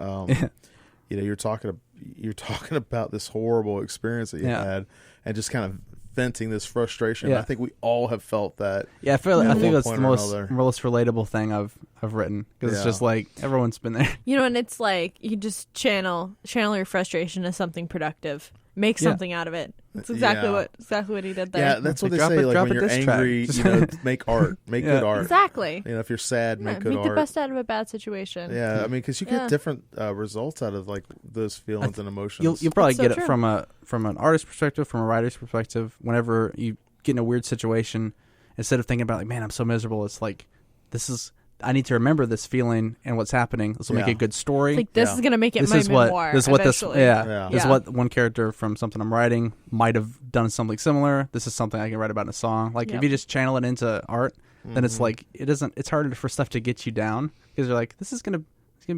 you know, you're talking about this horrible experience that you had, and just kind of venting this frustration. Yeah. I think we all have felt that. Yeah, I think that's the point or most another. relatable thing I've written, because it's just like everyone's been there. You know, and it's like you just channel your frustration as something productive. Make something out of it. That's exactly what he did there. Yeah, that's what they Drop say. it- Like drop when a you're diss track. angry, you know, make art, make good art. Exactly. You know, if you're sad, make good make art. the best out of a bad situation. Yeah, I mean, because you get different results out of like those feelings and emotions. You'll probably That's so get it true. from an artist's perspective, from a writer's perspective. Whenever you get in a weird situation, instead of thinking about like, man, I'm so miserable, it's like, I need to remember this feeling and what's happening. This will make a good story. It's like this is gonna make it this my is what memoir. this is what eventually. this is what one character from something I'm writing might have done something similar. This is something I can write about in a song. Like if you just channel it into art, then it's like it's harder for stuff to get you down, because you're like, this is gonna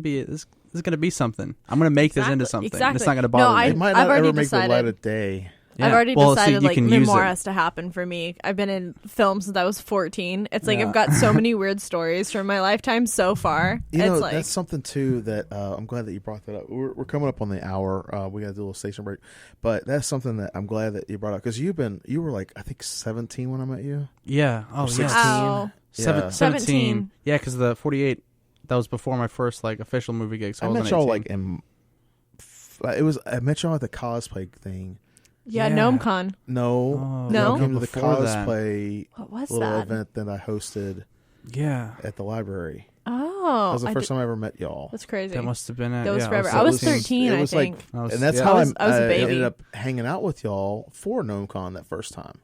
be something. I'm gonna make this into something. Exactly. It's not gonna bother me. it might I've not already ever make the decided. light of day. Yeah. I've already Well, so decided you like can use memoir it. has to happen for me. I've been in film since I was 14. It's like I've got so many weird stories from my lifetime so far. You know, it's like that's something too that I'm glad that you brought that up. We're coming up on the hour. We got to do a little station break, but that's something that I'm glad that you brought up, because you were like, I think 17 when I met you. Yeah. Oh, 16. yeah. Ow. Yeah. 17. Yeah, because the 48, that was before my first like official movie gig. So I I wasn't met y'all 18. like I met y'all at the cosplay thing. yeah, Yeah. GnomeCon. No, Oh, No? y'all came to the before that. cosplay What was little that? event that I hosted Yeah, at the library. Oh, That was the I first did- time I ever met y'all. That's crazy. that must have been it. That was yeah, forever. so I was it 13, It I was think. and that's yeah. how I was a baby. ended up hanging out with y'all for GnomeCon that first time,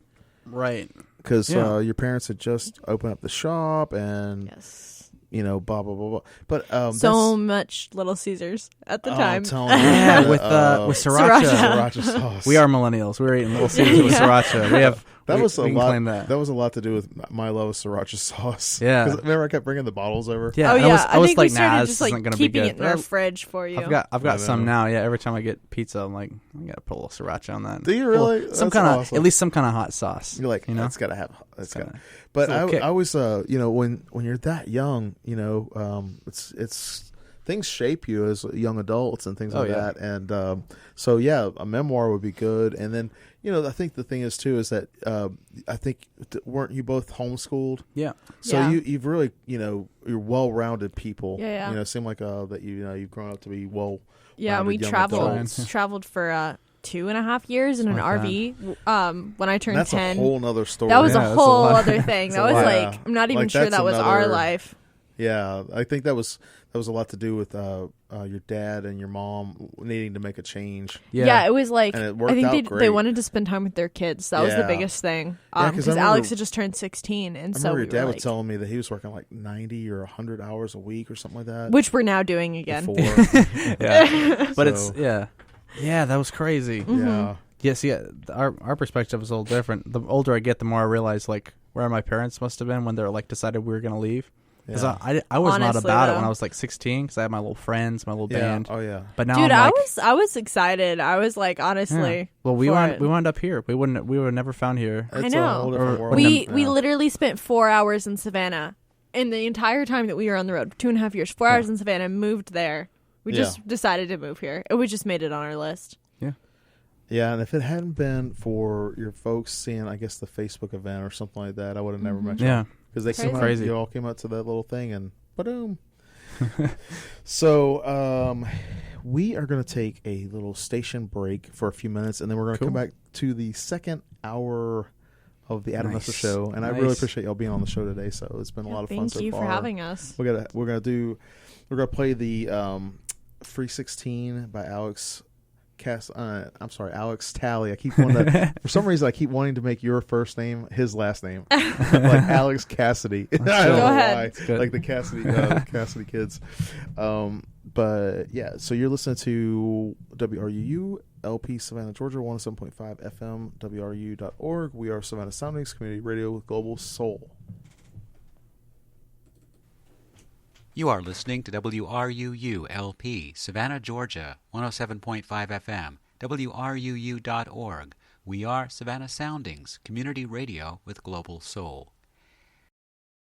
right. because Yeah. your parents had just opened up the shop and Yes. you know, blah blah blah blah. But So much Little Caesars at the time. I'm telling you, Yeah, with sriracha. sriracha sauce. We are millennials. We're eating Little Caesars with sriracha. We have That we, was a we can lot. claim that. That was a lot to do with my love of sriracha sauce. Yeah. 'Cause remember I kept bringing the bottles over. Yeah, Oh and yeah, I was think like, we started nah, just this like isn't gonna be keeping good. it in our fridge for you. I've got I some know. now. Yeah, every time I get pizza, I'm like, I gotta put a little sriracha on that. Do you really? Well, some That's kind of awesome. at least some kind of hot sauce. You're like, you know, that's gotta have. That's kinda- gotta. But it's a little kick. I was, you know, when you're that young, you know, it's things shape you as young adults and things Oh, like yeah. that. And so yeah, a memoir would be good. And then you know, I think the thing is too is that I think weren't you both homeschooled? Yeah. So Yeah. you've really, you know, you're well-rounded people. Yeah. You know, it seemed like that you know you've grown up to be well. Yeah, we rounded young traveled adults. traveled for 2.5 years in an Something like RV. When I turned And that's 10, a whole nother story. that was Yeah, a that's a whole lot. other thing. That's That a was lot. like Yeah. I'm not even Like, sure that's that was our another- life. Yeah, I think that was a lot to do with your dad and your mom needing to make a change. Yeah, it was like And it I worked think out they great. wanted to spend time with their kids. That was the Yeah. biggest thing. Yeah, 'cause I Because remember- Alex had just turned 16, and I so remember we your dad were was like, telling me that he was working like 90 or 100 hours a week or something like that. which we're now doing again. Before. yeah. But So- it's yeah, that was crazy. Mm-hmm. Yeah. Yes, yeah. Our perspective is a little different. The older I get, the more I realize like where my parents must have been when they're like decided we were gonna leave. Because Yeah. I was not Honestly, about it though. when I was like 16, because I had my little friends, my little Yeah. band. Oh yeah. But now Dude, I'm like, I was excited. I was like, honestly. yeah. Well, we for it. wound up here. We were never found here. It's know. a whole different Or- world. We Yeah. literally spent 4 hours in Savannah, and the entire time that we were on the road, 2.5 years, 4 hours in Savannah, moved there. We just decided to move here. We just made it on our list. Yeah, and if it hadn't been for your folks seeing, I guess, the Facebook event or something like that, I would have never met you. Yeah. Because they came out, Crazy. you all came out to that little thing and ba-doom. So we are going to take a little station break for a few minutes, and then we're going to come back to the second hour of the Adam Russell Show. And I really appreciate y'all being on the show today. So it's been a lot of fun so far. Thank you for having us. We're gonna play the Free 16 by Alex Talley. I keep wanting to, for some reason I keep wanting to make your first name his last name, like Alex Cassidy. I don't know ahead. why, like the Cassidy kids. But yeah, so you're listening to WRUU LP Savannah, Georgia, 107.5 FM, WRU.org. We are Savannah Soundings Community Radio with Global Soul. You are listening to WRUU LP, Savannah, Georgia, 107.5 FM, WRUU.org, We are Savannah Soundings, community radio with global soul.